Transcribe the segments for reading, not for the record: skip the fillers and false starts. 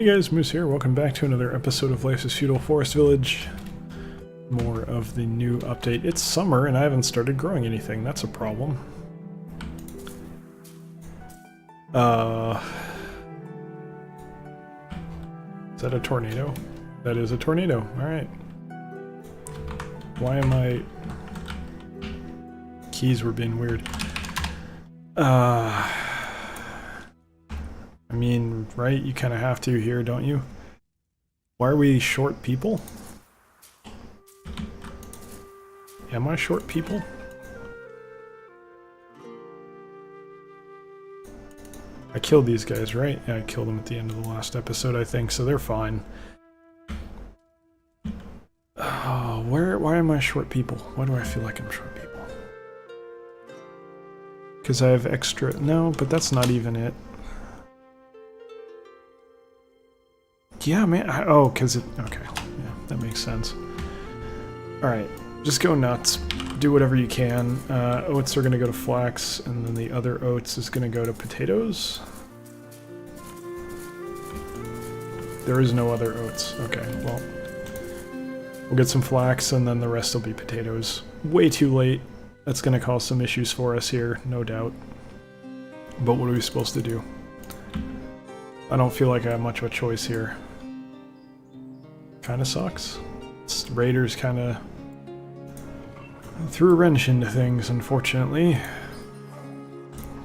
Hey guys, Moose here. Welcome back to another episode of Life is Feudal Forest Village. More of the new update. It's summer and I haven't started growing anything. That's a problem. Is that a tornado? That is a tornado. Alright. Why am I... Keys were being weird. I mean, right? You kind of have to here, don't you? Why are we short people? Am I short people? I killed these guys, right? Yeah, I killed them at the end of the last episode, I think, so they're fine. Oh, why am I short people? Why do I feel like I'm short people? Because I have extra... No, but that's not even it. Yeah, man. Oh, because it... Okay. Yeah, that makes sense. Alright. Just go nuts. Do whatever you can. Oats are going to go to flax, and then the other oats is going to go to potatoes. There is no other oats. Okay, well. We'll get some flax, and then the rest will be potatoes. Way too late. That's going to cause some issues for us here, no doubt. But what are we supposed to do? I don't feel like I have much of a choice here. Kinda sucks. Raiders kinda threw a wrench into things, unfortunately.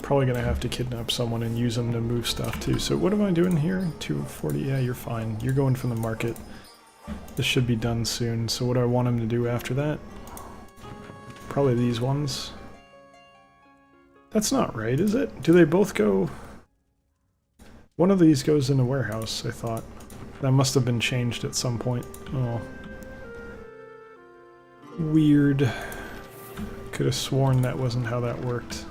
Probably gonna have to kidnap someone and use them to move stuff too. So what am I doing here? 240? Yeah, you're fine. You're going from the market. This should be done soon. So what do I want him to do after that? Probably these ones. That's not right, is it? Do they both go... One of these goes in the warehouse, I thought. That must have been changed at some point. Oh. Weird. Could have sworn that wasn't how that worked.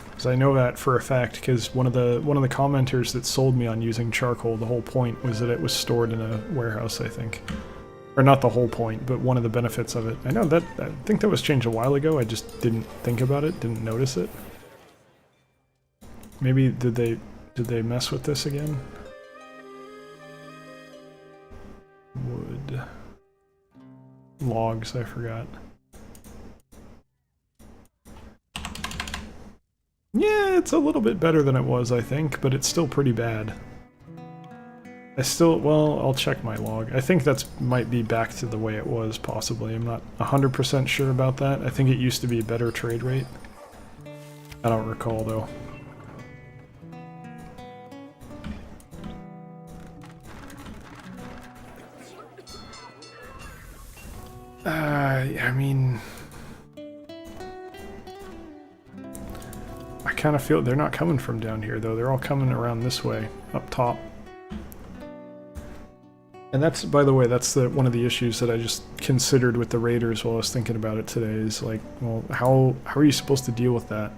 Because I know that for a fact, because one of the commenters that sold me on using charcoal, the whole point was that it was stored in a warehouse, I think. Or not the whole point, but one of the benefits of it. I know that, I think that was changed a while ago, I just didn't think about it, didn't notice it. Maybe did they mess with this again? Wood. Logs, I forgot. Yeah, it's a little bit better than it was, I think, but it's still pretty bad. Well, I'll check my log. I think that's might be back to the way it was, possibly. I'm not 100% sure about that. I think it used to be a better trade rate. I don't recall, though. I mean... I kind of feel they're not coming from down here, though. They're all coming around this way, up top. And that's, by the way, that's one of the issues that I just considered with the raiders while I was thinking about it today, is like, well, how are you supposed to deal with that?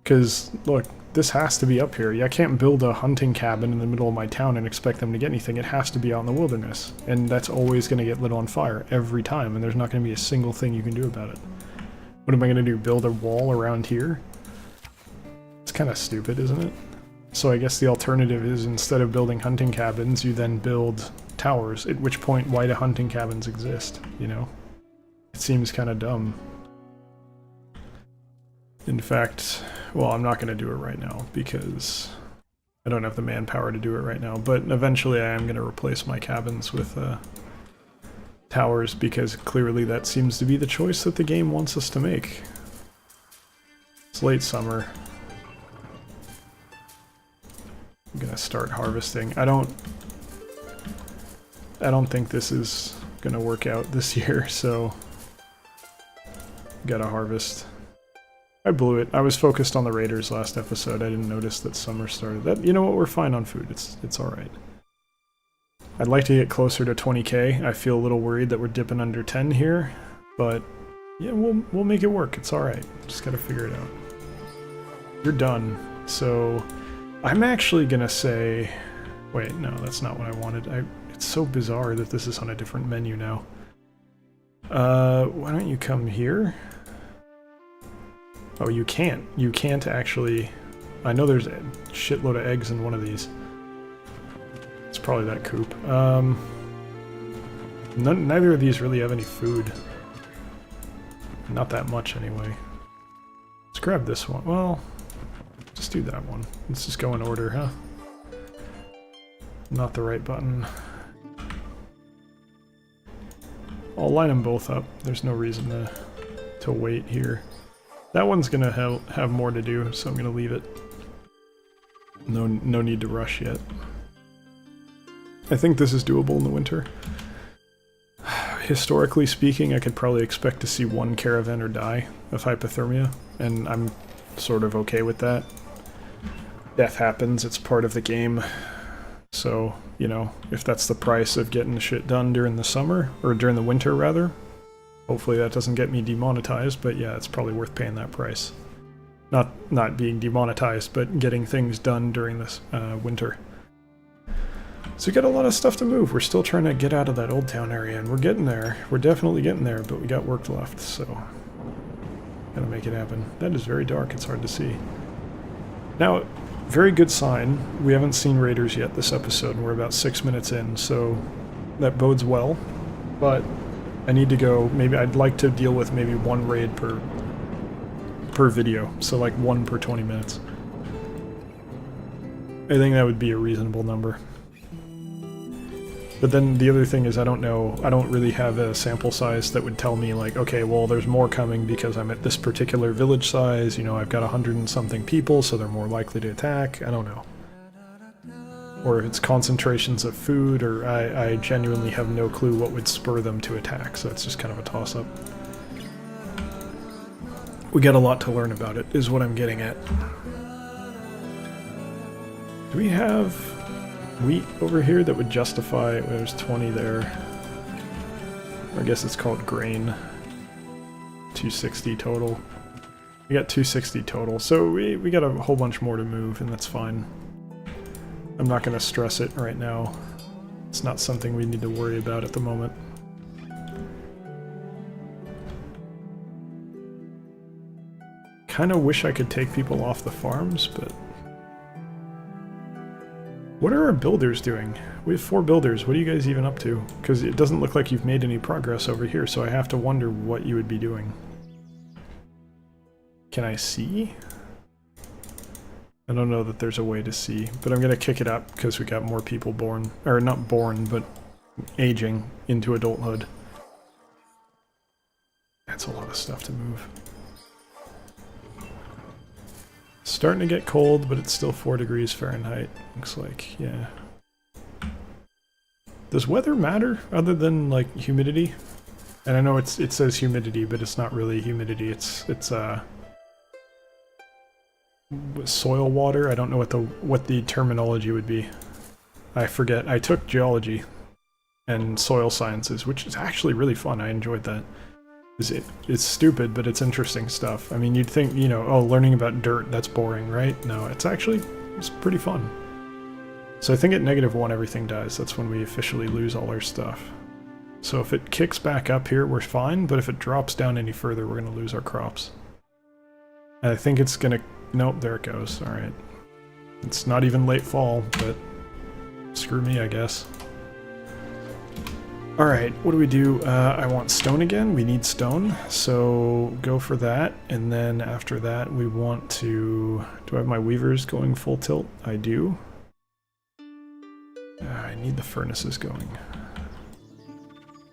Because, look, this has to be up here. I can't build a hunting cabin in the middle of my town and expect them to get anything. It has to be out in the wilderness. And that's always going to get lit on fire every time, and there's not going to be a single thing you can do about it. What am I going to do, build a wall around here? It's kind of stupid, isn't it? So I guess the alternative is, instead of building hunting cabins, you then build towers, at which point, why do hunting cabins exist, you know? It seems kind of dumb. In fact, well, I'm not going to do it right now because I don't have the manpower to do it right now, but eventually I am going to replace my cabins with towers, because clearly that seems to be the choice that the game wants us to make. It's late summer. I'm going to start harvesting. I don't think this is going to work out this year, so gotta harvest. I blew it. I was focused on the raiders last episode. I didn't notice that summer started. That, you know what, we're fine on food. It's alright. I'd like to get closer to 20k. I feel a little worried that we're dipping under 10 here, but yeah, we'll make it work. It's alright. Just gotta figure it out. You're done. So I'm actually gonna say... Wait, no, that's not what I wanted. It's so bizarre that this is on a different menu now. Why don't you come here? Oh, you can't. You can't actually... I know there's a shitload of eggs in one of these. It's probably that coop. Neither of these really have any food. Not that much, anyway. Let's grab this one. Well, just do that one. Let's just go in order, huh? Not the right button. I'll line them both up. There's no reason to wait here. That one's gonna have more to do, so I'm gonna leave it. No need to rush yet. I think this is doable in the winter. Historically speaking, I could probably expect to see one caravaner die of hypothermia, and I'm sort of okay with that. Death happens, it's part of the game. So, you know, if that's the price of getting the shit done during the summer, or during the winter rather, hopefully that doesn't get me demonetized, but yeah, it's probably worth paying that price. Not being demonetized, but getting things done during this winter. So we got a lot of stuff to move. We're still trying to get out of that Old Town area, and we're getting there. We're definitely getting there, but we got work left, so gotta make it happen. That is very dark, it's hard to see. Now, very good sign. We haven't seen raiders yet this episode, and we're about 6 minutes in, so that bodes well. But I need to go, maybe I'd like to deal with maybe one raid per video, so like 1 per 20 minutes. I think that would be a reasonable number. But then the other thing is I don't really have a sample size that would tell me like, okay, well there's more coming because I'm at this particular village size, you know, I've got 100 and something people, so they're more likely to attack, I don't know. Or if it's concentrations of food, or I genuinely have no clue what would spur them to attack, so it's just kind of a toss-up. We got a lot to learn about it, is what I'm getting at. Do we have wheat over here that would justify, well, there's 20 there. I guess it's called grain. 260 total. We got 260 total, so we got a whole bunch more to move, and that's fine. I'm not going to stress it right now. It's not something we need to worry about at the moment. Kind of wish I could take people off the farms, but what are our builders doing? We have 4 builders. What are you guys even up to? Because it doesn't look like you've made any progress over here, so I have to wonder what you would be doing. Can I see? I don't know that there's a way to see, but I'm going to kick it up because we got more people born, or not born, but aging into adulthood. That's a lot of stuff to move. Starting to get cold, but it's still 4 degrees Fahrenheit, looks like, yeah. Does weather matter other than, like, humidity? And I know it says humidity, but it's not really humidity, it's soil water? I don't know what the terminology would be. I forget. I took geology and soil sciences, which is actually really fun. I enjoyed that. It's stupid, but it's interesting stuff. I mean, you'd think, you know, oh, learning about dirt, that's boring, right? No, it's pretty fun. So I think at -1 everything dies. That's when we officially lose all our stuff. So if it kicks back up here, we're fine, but if it drops down any further, we're going to lose our crops. And I think it's going to... Nope, there it goes. Alright. It's not even late fall, but screw me, I guess. Alright, what do we do? I want stone again. We need stone, so go for that. And then after that, we want to... Do I have my weavers going full tilt? I do. I need the furnaces going.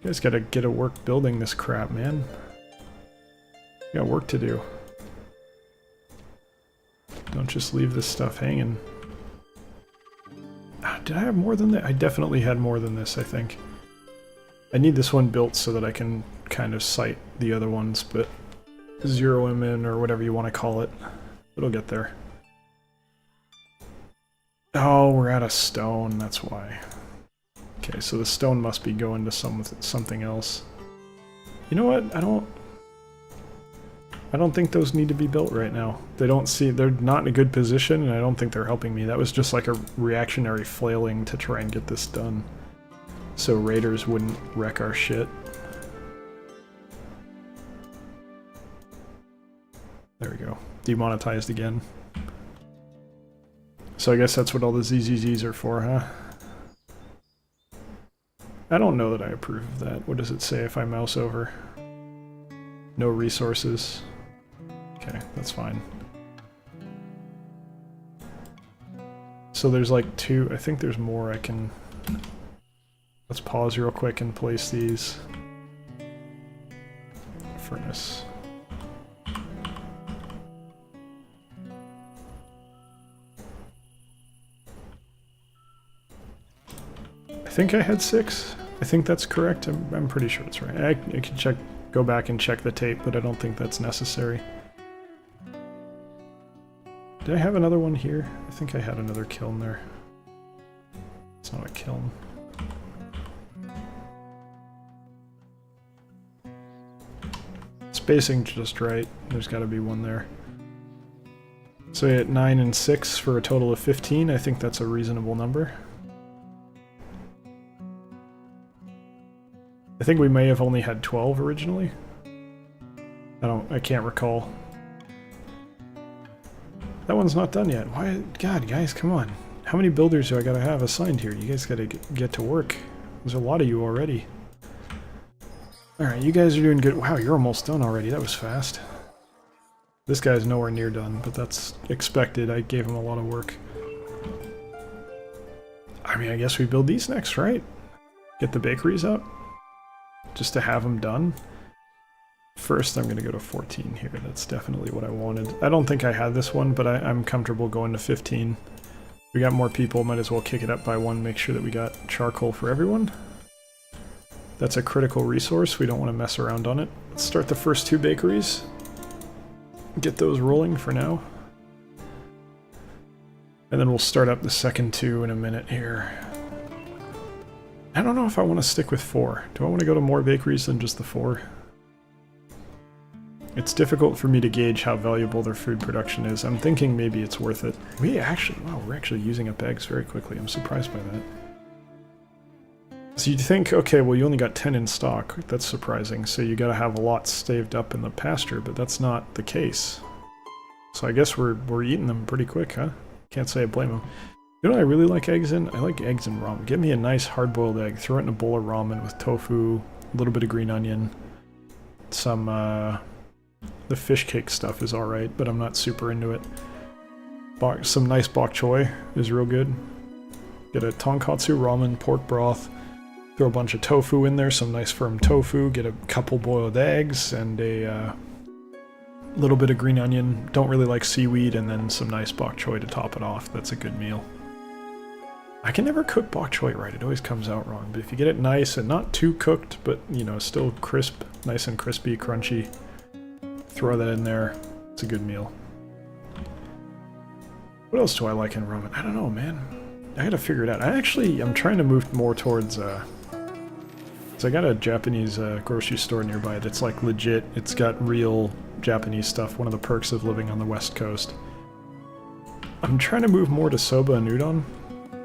You guys gotta get to work building this crap, man. You got work to do. Don't just leave this stuff hanging. Did I have more than that? I definitely had more than this, I think. I need this one built so that I can kind of sight the other ones, but zero them in, or whatever you want to call it. It'll get there. Oh, we're out of stone, that's why. Okay, so the stone must be going to something else. You know what? I don't think those need to be built right now. They're not in a good position, and I don't think they're helping me. That was just like a reactionary flailing to try and get this done, so raiders wouldn't wreck our shit. There we go. Demonetized again. So I guess that's what all the ZZZs are for, huh? I don't know that I approve of that. What does it say if I mouse over? No resources. Okay, that's fine. So there's like two, I think there's more I can... Let's pause real quick and place these. Furnace. I think I had 6. I think that's correct. I'm pretty sure it's right. I can check, go back and check the tape, but I don't think that's necessary. Did I have another one here? I think I had another kiln there. It's not a kiln. Spacing just right. There's got to be one there. So at 9 and 6 for a total of 15. I think that's a reasonable number. I think we may have only had 12 originally. I can't recall. That one's not done yet. Why? God, guys, come on. How many builders do I gotta have assigned here? You guys gotta get to work. There's a lot of you already. Alright, you guys are doing good. Wow, you're almost done already. That was fast. This guy's nowhere near done, but that's expected. I gave him a lot of work. I mean, I guess we build these next, right? Get the bakeries up? Just to have them done. First, I'm going to go to 14 here. That's definitely what I wanted. I don't think I had this one, but I'm comfortable going to 15. We got more people, might as well kick it up by 1, make sure that we got charcoal for everyone. That's a critical resource. We don't want to mess around on it. Let's start the first 2 bakeries. Get those rolling for now. And then we'll start up the second 2 in a minute here. I don't know if I want to stick with 4. Do I want to go to more bakeries than just the 4? It's difficult for me to gauge how valuable their food production is. I'm thinking maybe it's worth it. We're actually using up eggs very quickly. I'm surprised by that. So you'd think, okay, well you only got 10 in stock. That's surprising. So you gotta have a lot staved up in the pasture, but that's not the case. So I guess we're eating them pretty quick, huh? Can't say I blame them. You know what I really like eggs in? I like eggs in ramen. Get me a nice hard-boiled egg, throw it in a bowl of ramen with tofu, a little bit of green onion, some, the fish cake stuff is alright, but I'm not super into it. Some nice bok choy is real good. Get a tonkatsu ramen, pork broth, throw a bunch of tofu in there, some nice firm tofu, get a couple boiled eggs, and a little bit of green onion. Don't really like seaweed, and then some nice bok choy to top it off. That's a good meal. I can never cook bok choy right, it always comes out wrong, but if you get it nice and not too cooked, but you know, still crisp, nice and crispy, crunchy, throw that in there, it's a good meal. What else do I like in ramen? I don't know, man. I gotta figure it out. I'm trying to move more towards, so I got a Japanese grocery store nearby that's like legit. It's got real Japanese stuff, one of the perks of living on the West Coast. I'm trying to move more to soba and udon.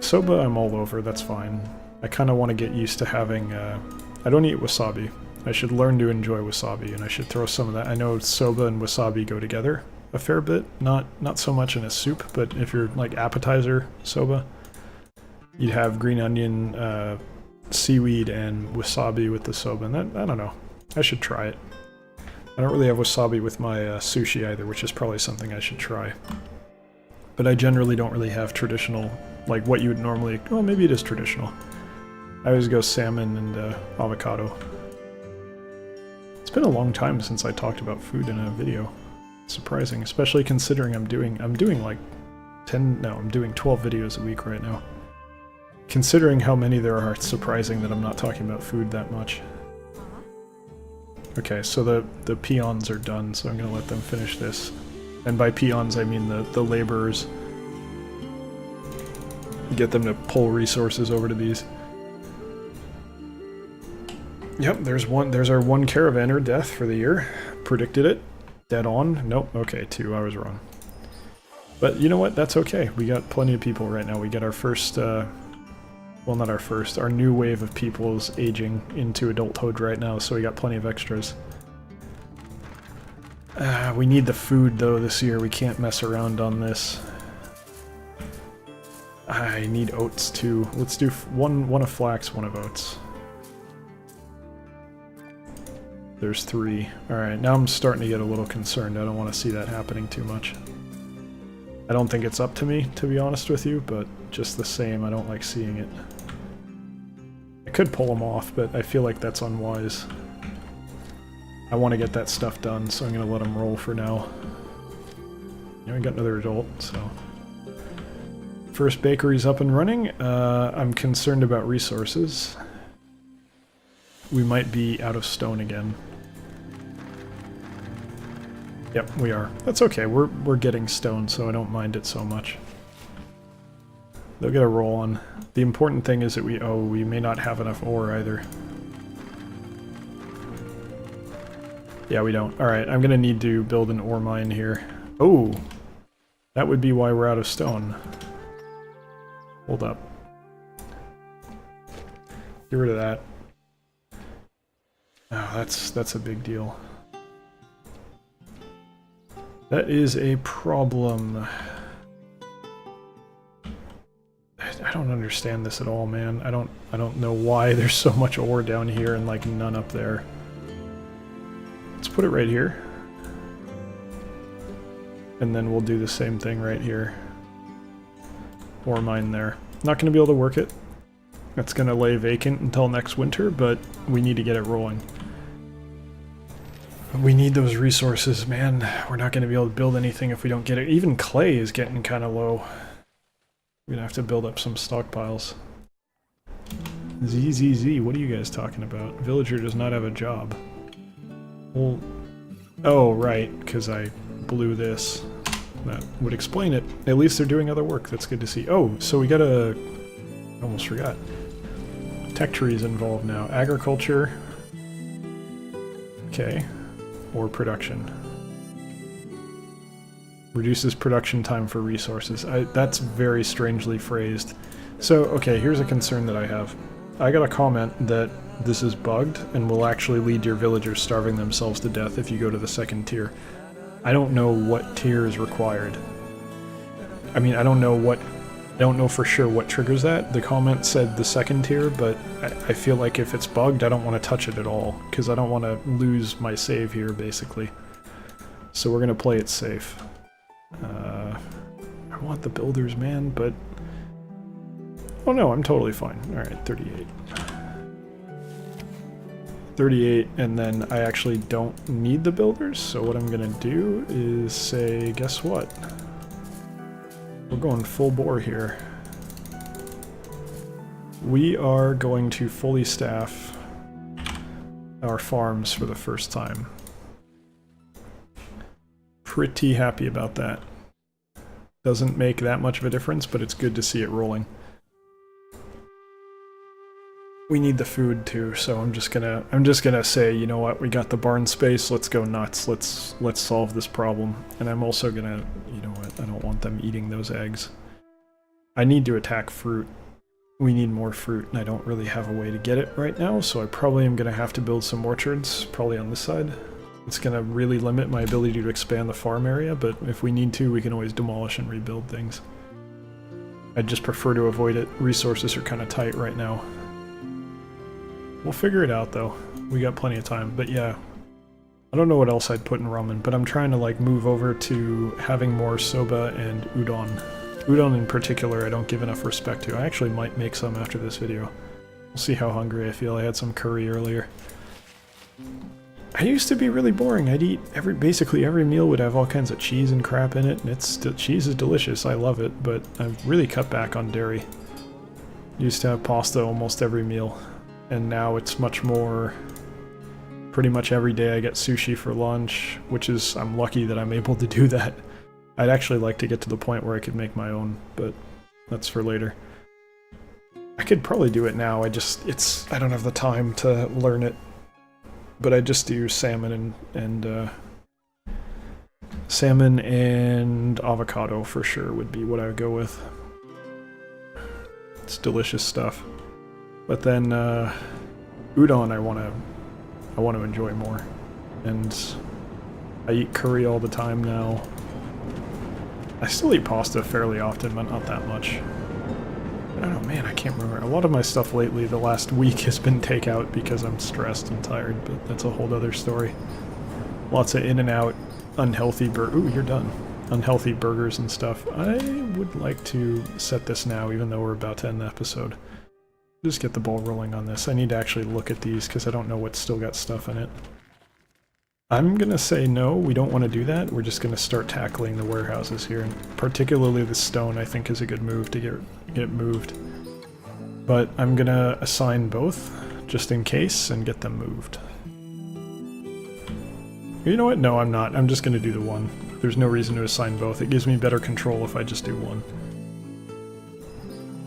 Soba I'm all over, that's fine. I kind of want to get used to having, I don't eat wasabi. I should learn to enjoy wasabi, and I should throw some of that. I know soba and wasabi go together a fair bit. Not so much in a soup, but if you're like appetizer soba, you'd have green onion, seaweed, and wasabi with the soba, and that, I don't know. I should try it. I don't really have wasabi with my sushi either, which is probably something I should try. But I generally don't really have traditional, like what you would normally, well, maybe it is traditional. I always go salmon and avocado. It's been a long time since I talked about food in a video. Surprising, especially considering I'm doing like 12 videos a week right now. Considering how many there are, it's surprising that I'm not talking about food that much. Okay, so the peons are done, so I'm gonna let them finish this. And by peons I mean the laborers. Get them to pull resources over to these. Yep, there's our one caravaner death for the year. Predicted it. Dead on. Nope, okay, 2, I was wrong. But you know what, that's okay. We got plenty of people right now. We got our first, well, not our first, our new wave of people is aging into adulthood right now, so we got plenty of extras. We need the food though this year, we can't mess around on this. I need oats too. Let's do one of flax, one of oats. There's 3. Alright, now I'm starting to get a little concerned. I don't want to see that happening too much. I don't think it's up to me, to be honest with you, but just the same, I don't like seeing it. I could pull them off, but I feel like that's unwise. I want to get that stuff done, so I'm going to let them roll for now. Yeah, we got another adult, so... First bakery's up and running. I'm concerned about resources. We might be out of stone again. Yep, we are. That's okay, we're getting stone, so I don't mind it so much. They'll get a roll on. The important thing is that we may not have enough ore either. Yeah, we don't. Alright, I'm gonna need to build an ore mine here. Oh! That would be why we're out of stone. Hold up. Get rid of that. Oh, that's a big deal. That is a problem. I don't understand this at all, man. I don't know why there's so much ore down here and like none up there. Let's put it right here. And then we'll do the same thing right here. Ore mine there. Not going to be able to work it. It's going to lay vacant until next winter, but we need to get it rolling. We need those resources, man. We're not going to be able to build anything if we don't get it. Even clay is getting kind of low. We're going to have to build up some stockpiles. ZZZ, what are you guys talking about? Villager does not have a job. Well, oh, right, because I blew this. That would explain it. At least they're doing other work. That's good to see. Oh, so we got a... almost forgot. Tech trees involved now. Agriculture. Okay. Or production. Reduces production time for resources. That's very strangely phrased. So, okay, here's a concern that I have. I got a comment that this is bugged and will actually lead your villagers starving themselves to death if you go to the second tier. I don't know what tier is required. I mean, I don't know for sure what triggers that. The comment said the second tier, but I feel like if it's bugged, I don't want to touch it at all, because I don't want to lose my save here, basically. So we're going to play it safe. I want the builders, man, but... oh no, I'm totally fine. Alright, 38. 38, and then I actually don't need the builders, so what I'm gonna do is say, guess what? We're going full bore here. We are going to fully staff our farms for the first time. Pretty happy about that. Doesn't make that much of a difference, but it's good to see it rolling. We need the food too, so I'm just gonna say, you know what, we got the barn space, let's go nuts, let's solve this problem. And I'm also gonna, you know what, I don't want them eating those eggs. I need to attack fruit. We need more fruit, and I don't really have a way to get it right now, so I probably am gonna have to build some orchards, probably on this side. It's gonna really limit my ability to expand the farm area, but if we need to, we can always demolish and rebuild things. I'd just prefer to avoid it. Resources are kind of tight right now. We'll figure it out, though. We got plenty of time, but yeah. I don't know what else I'd put in ramen, but I'm trying to, like, move over to having more soba and udon. Udon in particular, I don't give enough respect to. I actually might make some after this video. We'll see how hungry I feel. I had some curry earlier. I used to be really boring. I'd eat basically every meal would have all kinds of cheese and crap in it, and cheese is delicious. I love it, but I've really cut back on dairy. Used to have pasta almost every meal. And now it's much more, pretty much every day I get sushi for lunch, which is, I'm lucky that I'm able to do that. I'd actually like to get to the point where I could make my own, but that's for later. I could probably do it now, I don't have the time to learn it. But I just do salmon and avocado for sure would be what I would go with. It's delicious stuff. But then udon I want to enjoy more, and I eat curry all the time now. I still eat pasta fairly often, but not that much. I don't know, man, I can't remember. A lot of my stuff lately, the last week, has been takeout because I'm stressed and tired, but that's a whole other story. Lots of in and out, unhealthy ooh, you're done. Unhealthy burgers and stuff. I would like to set this now, even though we're about to end the episode. Just get the ball rolling on this. I need to actually look at these because I don't know what's still got stuff in it. I'm gonna say no, we don't want to do that. We're just gonna start tackling the warehouses here, and particularly the stone I think is a good move to get moved. But I'm gonna assign both, just in case, and get them moved. You know what? No, I'm not. I'm just gonna do the one. There's no reason to assign both. It gives me better control if I just do one.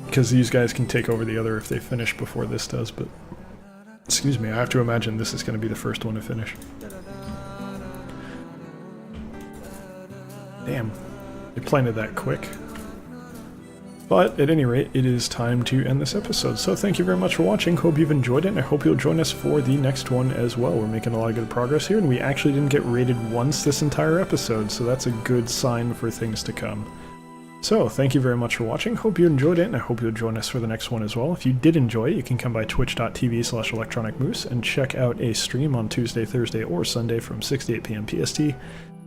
Because these guys can take over the other if they finish before this does, but... Excuse me, I have to imagine this is going to be the first one to finish. Damn, they planted that quick. But at any rate, it is time to end this episode. So thank you very much for watching. Hope you've enjoyed it, and I hope you'll join us for the next one as well. We're making a lot of good progress here, and we actually didn't get raided once this entire episode, so that's a good sign for things to come. So, thank you very much for watching. Hope you enjoyed it, and I hope you'll join us for the next one as well. If you did enjoy it, you can come by twitch.tv/electronicmoose and check out a stream on Tuesday, Thursday, or Sunday from 6 to 8 p.m. PST,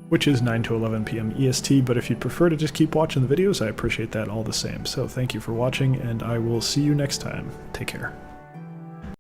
which is 9 to 11 p.m. EST, but if you'd prefer to just keep watching the videos, I appreciate that all the same. So, thank you for watching, and I will see you next time. Take care.